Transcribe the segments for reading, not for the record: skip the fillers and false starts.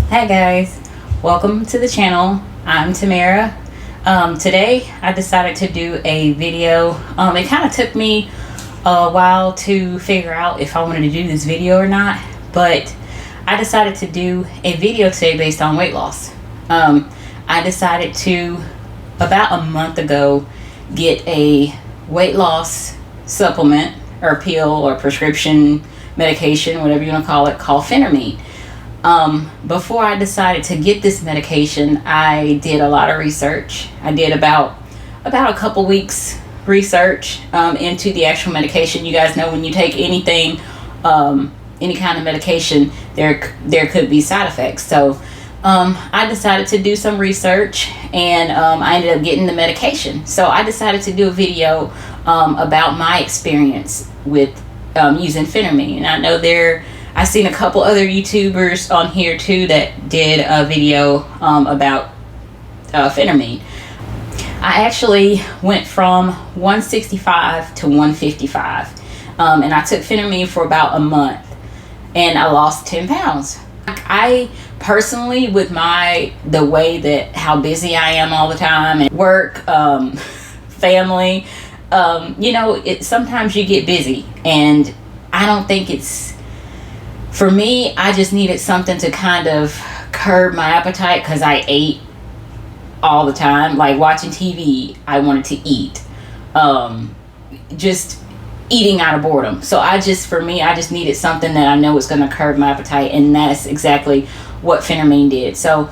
Hi guys, welcome to the channel. I'm Tamara. Today I decided to do a video. It kind of took me a while to figure out if I wanted to do this video or not, but I decided to do a video today based on weight loss. I decided to, about a month ago, get a weight loss supplement or pill or prescription medication, whatever you want to call it, called Phentermine. Before I decided to get this medication, I did a lot of research. I did about a couple weeks research into the actual medication. You guys know when you take anything, any kind of medication, there could be side effects. So I decided to do some research, and I ended up getting the medication. So I decided to do a video about my experience with using Phentermine. And I know I've seen a couple other YouTubers on here too that did a video about Phentermine. I actually went from 165 to 155, and I took Phentermine for about a month, and I lost 10 pounds. I personally, with the way that how busy I am all the time, and work, family, sometimes you get busy, and I don't think for me, I just needed something to kind of curb my appetite, because I ate all the time. Like watching TV, I wanted to eat. Just eating out of boredom. So I just needed something that I know was going to curb my appetite, and that's exactly what Phentermine did. So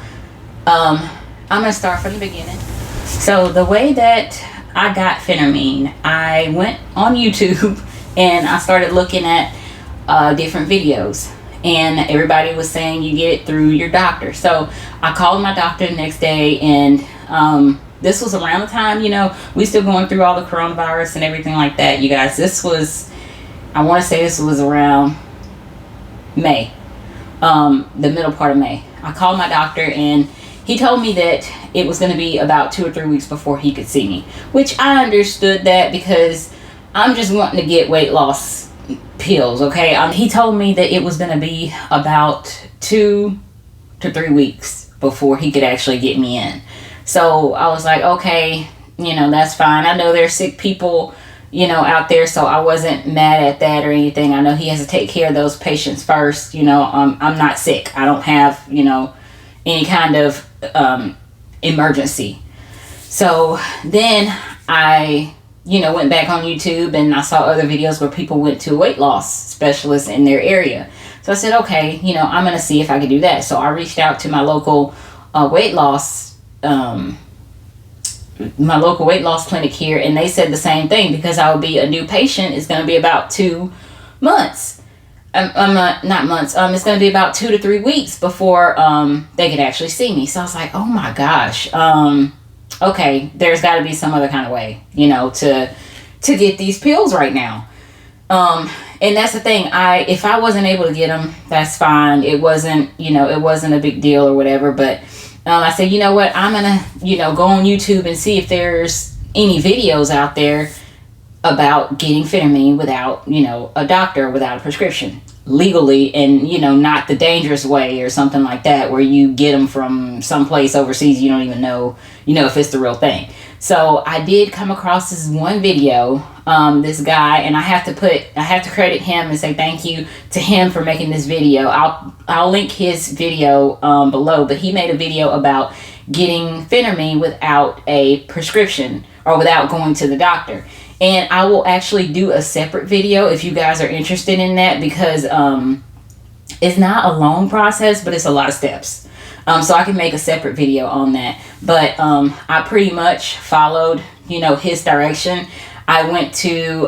I'm going to start from the beginning. So the way that I got Phentermine, I went on YouTube and I started looking at different videos, and everybody was saying you get it through your doctor. So I called my doctor the next day, and this was around the time, we still going through all the coronavirus and everything like that, you guys. I want to say this was around May, the middle part of May. I called my doctor, and he told me that it was going to be about 2 or 3 weeks before he could see me, which I understood that, because I'm just wanting to get weight loss pills, okay? He told me that it was going to be about 2 to 3 weeks before he could actually get me in. So I was like, okay, that's fine. I know there's sick people, out there, so I wasn't mad at that or anything. I know he has to take care of those patients first. I'm not sick. I don't have, any kind of emergency. So then I went back on YouTube, and I saw other videos where people went to weight loss specialists in their area. So I said, okay, I'm going to see if I can do that. So I reached out to my local weight loss clinic here, and they said the same thing, because I would be a new patient. It's going to be about 2 months. Not months. It's going to be about 2 to 3 weeks before they could actually see me. So I was like, oh my gosh. Okay, there's got to be some other kind of way, to get these pills right now. And that's the thing. If I wasn't able to get them, that's fine. It wasn't a big deal or whatever. But I said, you know what? I'm gonna, go on YouTube and see if there's any videos out there about getting Phentermine without, a doctor, without a prescription, legally, and not the dangerous way or something like that, where you get them from someplace overseas you don't even know if it's the real thing. So I did come across this one video, this guy, and I have to credit him and say thank you to him for making this video. I'll link his video below, but he made a video about getting Phentermine without a prescription or without going to the doctor. And I will actually do a separate video if you guys are interested in that, because it's not a long process, but it's a lot of steps. So I can make a separate video on that. But I pretty much followed, his direction. I went to,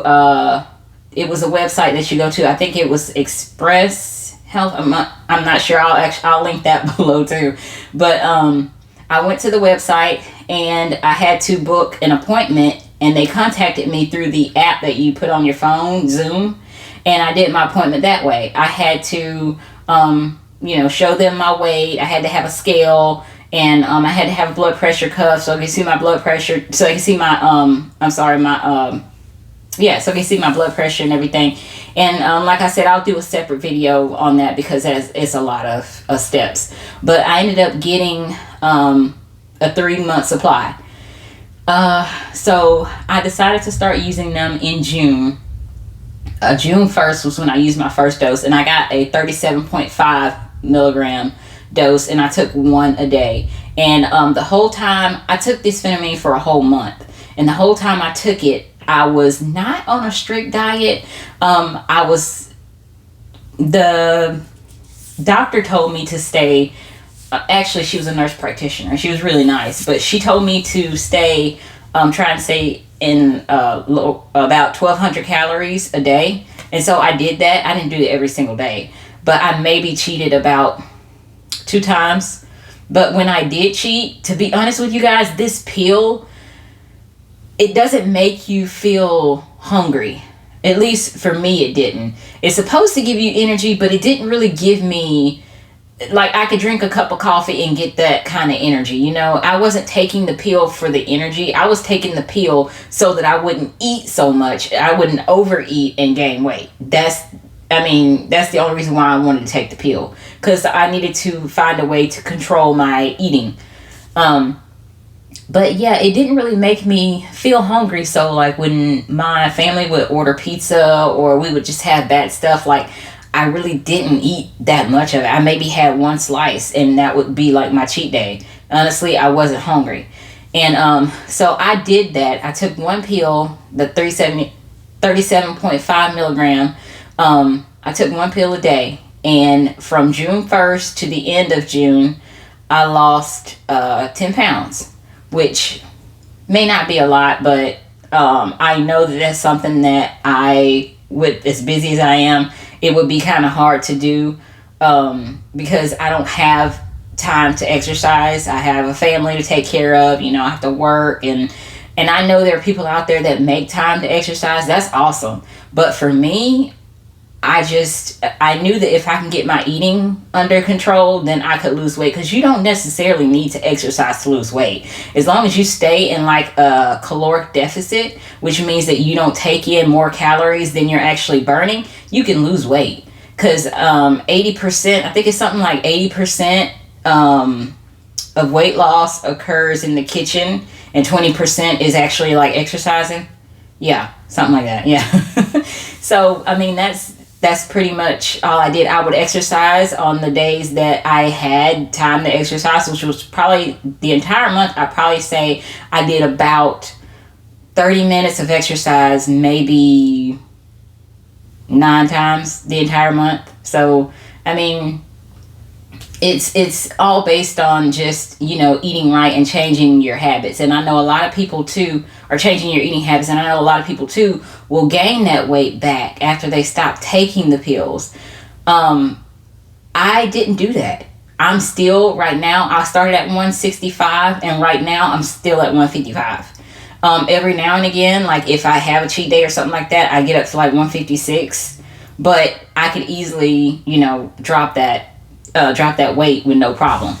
it was a website that you go to. I think it was Express Health. I'm not sure. I'll link that below too. But I went to the website, and I had to book an appointment. And they contacted me through the app that you put on your phone, Zoom. And I did my appointment that way. I had to, show them my weight. I had to have a scale, and I had to have a blood pressure cuff so I could see my blood pressure, so I could see my, yeah, so you can see my blood pressure and everything. And like I said, I'll do a separate video on that because it's a lot of steps. But I ended up getting a 3-month supply. So I decided to start using them in June. June 1st was when I used my first dose, and I got a 37.5 milligram dose, and I took one a day. And the whole time I took this Phentermine for a whole month, and the whole time I took it, I was not on a strict diet. The doctor told me to stay. Actually, she was a nurse practitioner. She was really nice, but she told me to stay, try and stay in about 1,200 calories a day. And so I did that. I didn't do it every single day, but I maybe cheated about 2 times. But when I did cheat, to be honest with you guys, this pill, it doesn't make you feel hungry. At least for me, it didn't. It's supposed to give you energy, but it didn't really give me, like, I could drink a cup of coffee and get that kind of energy. You know, I wasn't taking the pill for the energy. I was taking the pill so that I wouldn't eat so much. I wouldn't overeat and gain weight. That's the only reason why I wanted to take the pill, because I needed to find a way to control my eating. But yeah, it didn't really make me feel hungry. So like when my family would order pizza or we would just have bad stuff, like I really didn't eat that much of it. I maybe had 1 slice, and that would be like my cheat day. Honestly, I wasn't hungry. And so I did that. I took 1 pill, the 37.5 milligram. I took 1 pill a day. And from June 1st to the end of June, I lost 10 pounds, which may not be a lot, but I know that that's something that with as busy as I am, it would be kind of hard to do because I don't have time to exercise. I have a family to take care of. You know, I have to work, and I know there are people out there that make time to exercise. That's awesome. But for me, I knew that if I can get my eating under control, then I could lose weight, because you don't necessarily need to exercise to lose weight. As long as you stay in like a caloric deficit, which means that you don't take in more calories than you're actually burning, you can lose weight. Because 80%, I think it's something like 80% of weight loss occurs in the kitchen, and 20% is actually like exercising. Yeah, something like that. Yeah. So, I mean, that's pretty much all I did. I would exercise on the days that I had time to exercise, which was probably the entire month. I'd probably say I did about 30 minutes of exercise, maybe 9 times the entire month. So, I mean, it's all based on just, you know, eating right and changing your habits. And I know a lot of people too are changing your eating habits, and I know a lot of people too will gain that weight back after they stop taking the pills. I didn't do that. I'm still, right now, I started at 165, and right now I'm still at 155. Every now and again, like if I have a cheat day or something like that, I get up to like 156, but I could easily, you know, drop that weight with no problem.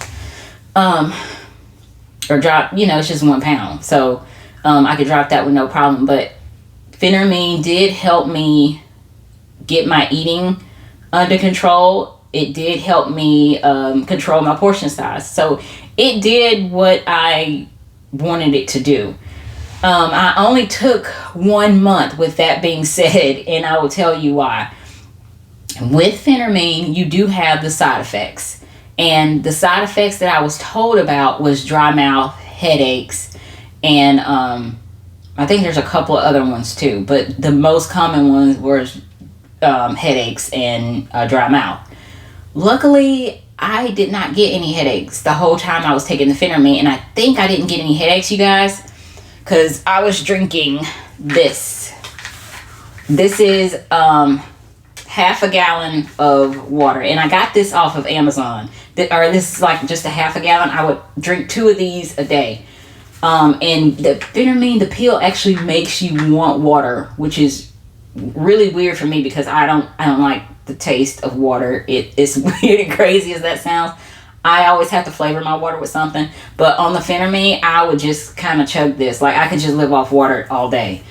Or drop, you know, it's just 1 pound. So, I could drop that with no problem. But Phentermine did help me get my eating under control. It did help me control my portion size. So it did what I wanted it to do. I only took 1 month, with that being said, and I will tell you why. With Phentermine, you do have the side effects. And the side effects that I was told about was dry mouth, headaches, and I think there's a couple of other ones too. But the most common ones were headaches and dry mouth. Luckily, I did not get any headaches the whole time I was taking the Phentermine. And I think I didn't get any headaches, you guys, because I was drinking this. This is half a gallon of water, and I got this off of Amazon. This is like just a half a gallon. I would drink 2 of these a day. And the Phentermine, the pill, actually makes you want water, which is really weird for me because I don't like the taste of water. It's weird and crazy as that sounds. I always have to flavor my water with something. But on the Phentermine, I would just kind of chug this. Like, I could just live off water all day.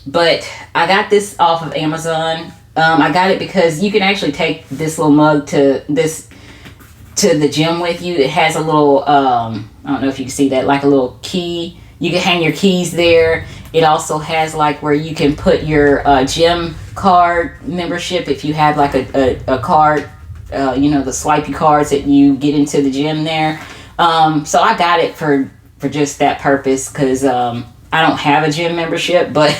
But I got this off of Amazon. I got it because you can actually take this little mug to the gym with you. It has a little, I don't know if you can see that, like a little key. You can hang your keys there. It also has like where you can put your gym card membership if you have like a card, the swipey cards that you get into the gym there. So I got it for just that purpose because I don't have a gym membership, but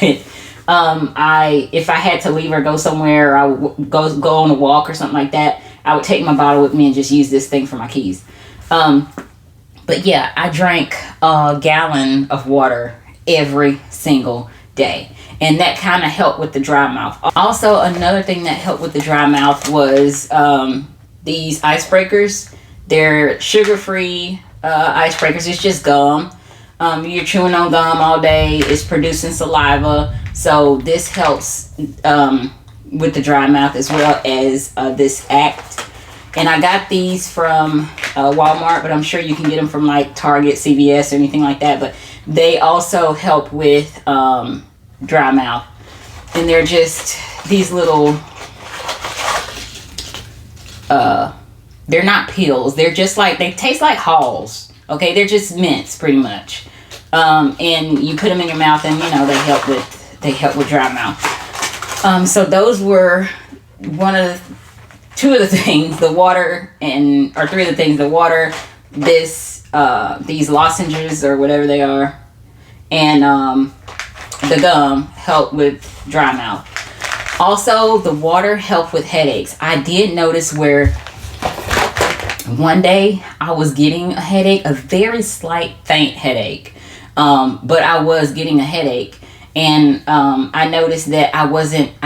if I had to leave or go somewhere, or I would go on a walk or something like that, I would take my bottle with me and just use this thing for my keys. But yeah, I drank a gallon of water every single day. And that kind of helped with the dry mouth. Also, another thing that helped with the dry mouth was these icebreakers. They're sugar-free icebreakers. It's just gum. You're chewing on gum all day. It's producing saliva. So this helps with the dry mouth as well as this act. And I got these from Walmart, but I'm sure you can get them from like Target, CVS, or anything like that. But they also help with dry mouth. And they're just these little, they're not pills. They're just like, they taste like Halls. Okay, they're just mints pretty much. And you put them in your mouth and, they help with dry mouth. So those were two of the things, the water or three of the things, the water, these lozenges or whatever they are, and the gum help with dry mouth. Also, the water helped with headaches. I did notice where one day I was getting a headache, a very slight faint headache, but I was getting a headache. And I noticed that I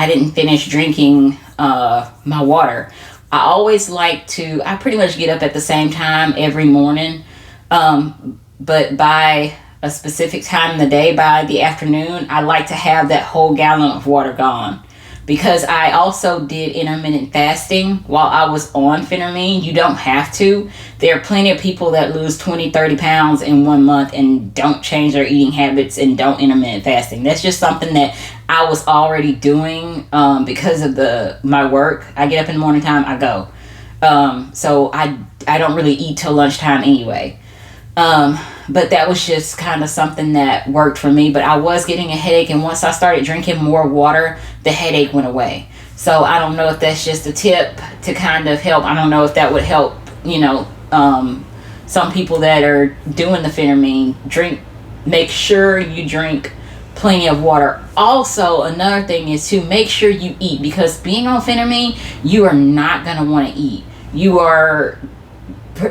didn't finish drinking my water. I pretty much get up at the same time every morning. But by a specific time in the day, by the afternoon, I like to have that whole gallon of water gone. Because I also did intermittent fasting while I was on Phentermine. You don't have to. There are plenty of people that lose 20, 30 pounds in 1 month and don't change their eating habits and don't intermittent fasting. That's just something that I was already doing because of my work. I get up in the morning time, I go. So I don't really eat till lunchtime anyway. But that was just kind of something that worked for me. But I was getting a headache, and once I started drinking more water, the headache went away. So I don't know if that's just a tip to kind of help. I don't know if that would help, some people that are doing the Phentermine. Make sure you drink plenty of water. Also, another thing is to make sure you eat, because being on Phentermine, you are not going to want to eat. You are,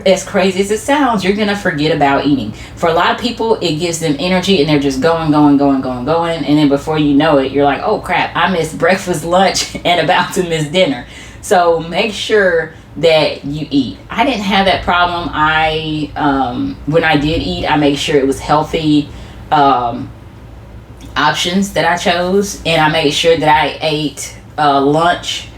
as crazy as it sounds, you're gonna forget about eating. For a lot of people, it gives them energy and they're just going, and then before you know it, you're like, oh crap, I missed breakfast, lunch, and about to miss dinner. So make sure that you eat. I didn't have that problem. When I did eat, I made sure it was healthy options that I chose, and I made sure that I ate lunch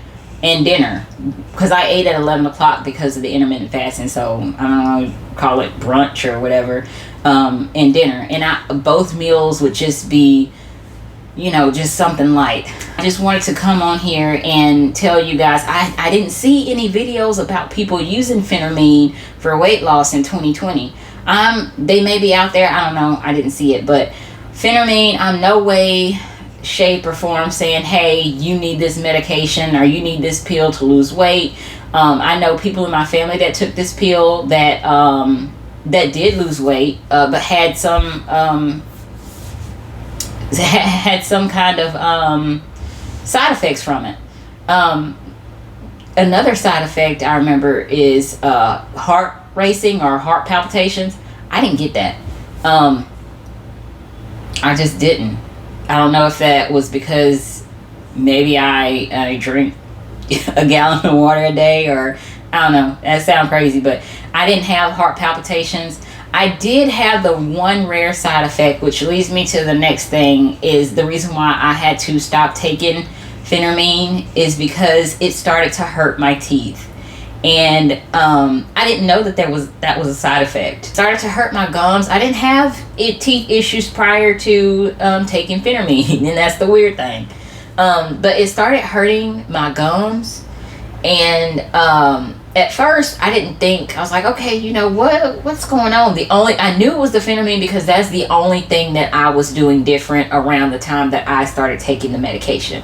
and dinner, because I ate at 11 o'clock because of the intermittent fasting. So I don't know, call it brunch or whatever, and dinner. And both meals would just be, just something light. I just wanted to come on here and tell you guys, I didn't see any videos about people using Phentermine for weight loss in 2020. They may be out there, I don't know, I didn't see it. But Phentermine, I'm no way, shape, or form saying, hey, you need this medication or you need this pill to lose weight. I know people in my family that took this pill that did lose weight, but had some kind of side effects from it. Another side effect I remember is heart racing or heart palpitations. I didn't get that. I just didn't. I don't know if that was because maybe I drink a gallon of water a day, or I don't know. That sounds crazy, but I didn't have heart palpitations. I did have the one rare side effect, which leads me to the next thing, is the reason why I had to stop taking Phentermine is because it started to hurt my teeth. And I didn't know that that was a side effect. Started to hurt my gums. I didn't have teeth issues prior to taking Phentermine, and that's the weird thing. But it started hurting my gums, and at first I didn't think. I was like, okay, you know what's going on? I knew it was the Phentermine because that's the only thing that I was doing different around the time that I started taking the medication.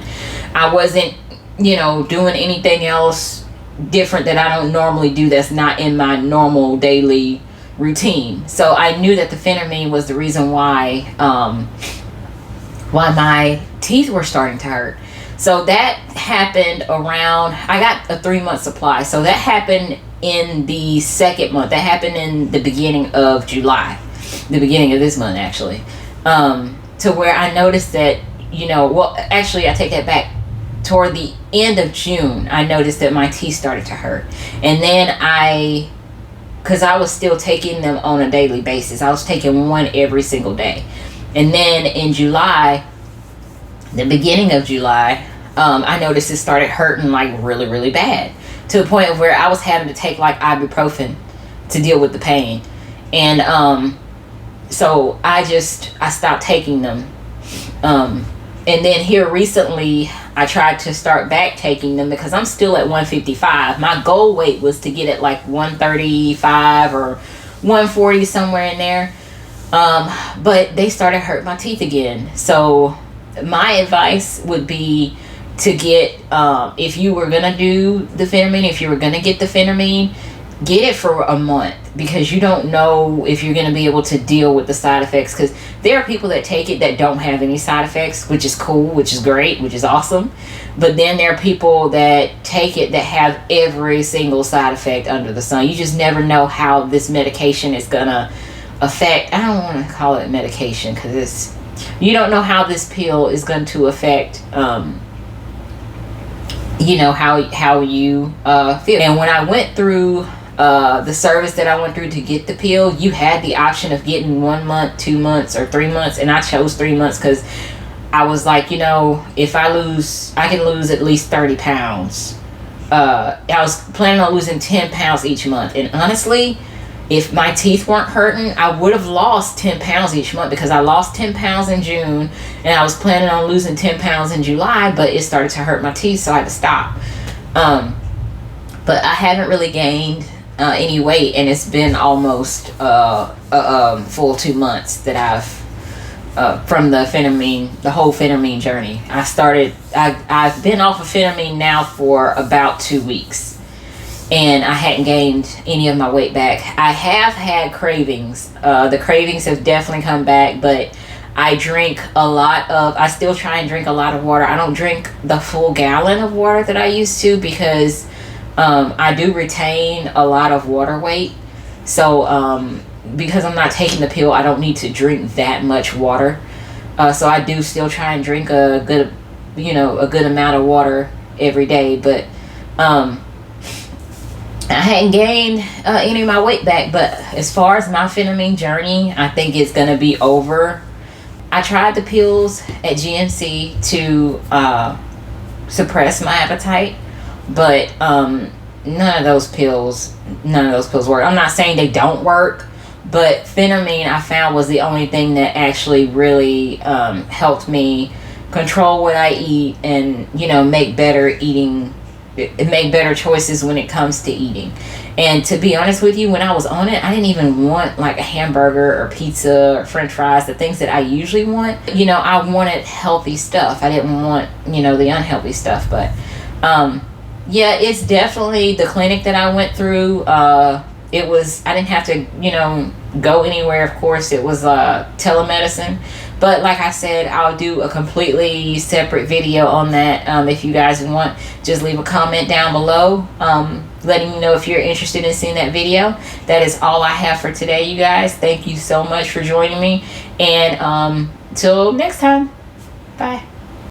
I wasn't, doing anything else different that I don't normally do that's not in my normal daily routine. So I knew that the Phentermine was the reason why my teeth were starting to hurt. So that happened around, I got a 3-month supply. So that happened in the second month. That happened in the beginning of July, the beginning of this month actually, to where I noticed that, actually I take that back. Toward the end of June, I noticed that my teeth started to hurt. And then because I was still taking them on a daily basis. I was taking one every single day. And then in July, the beginning of July, I noticed it started hurting like really, really bad. To the point of where I was having to take like ibuprofen to deal with the pain. And so I stopped taking them. And then here recently, I tried to start back taking them because I'm still at 155. My goal weight was to get at like 135 or 140, somewhere in there. But they started hurting my teeth again. So my advice would be to get, if you were going to do the Phentermine, if you were going to get the Phentermine, get it for a month, because you don't know if you're going to be able to deal with the side effects. Because there are people that take it that don't have any side effects, which is cool, which is great, which is awesome. But then there are people that take it that have every single side effect under the sun. You just never know how this medication is going to affect. I don't want to call it medication because you don't know how this pill is going to affect how you feel. And when I went through the service that I went through to get the pill, you had the option of getting 1 month, 2 months, or 3 months, and I chose 3 months because I was like, if I can lose at least 30 pounds. I was planning on losing 10 pounds each month, and honestly, if my teeth weren't hurting, I would have lost 10 pounds each month, because I lost 10 pounds in June and I was planning on losing 10 pounds in July, but it started to hurt my teeth, so I had to stop. But I haven't really gained any weight, and it's been almost full 2 months that I've from the Phentermine, the whole Phentermine journey. I've been off of Phentermine now for about 2 weeks, and I hadn't gained any of my weight back. I have had cravings. The cravings have definitely come back, but I still try and drink a lot of water. I don't drink the full gallon of water that I used to, because I do retain a lot of water weight. So because I'm not taking the pill, I don't need to drink that much water. So I do still try and drink a good amount of water every day. But I hadn't gained any of my weight back. But as far as my Phentermine journey, I think it's going to be over. I tried the pills at GNC to suppress my appetite, but none of those pills work. I'm not saying they don't work, but Phentermine I found was the only thing that actually really helped me control what I eat and make better choices when it comes to eating. And to be honest with you, when I was on it, I didn't even want like a hamburger or pizza or french fries, the things that I usually want. I wanted healthy stuff. I didn't want the unhealthy stuff. But yeah, it's definitely the clinic that I went through. I didn't have to go anywhere. Of course, it was telemedicine. But like I said, I'll do a completely separate video on that. If you guys want, just leave a comment down below, letting me know if you're interested in seeing that video. That is all I have for today, you guys. Thank you so much for joining me. And till next time. Bye.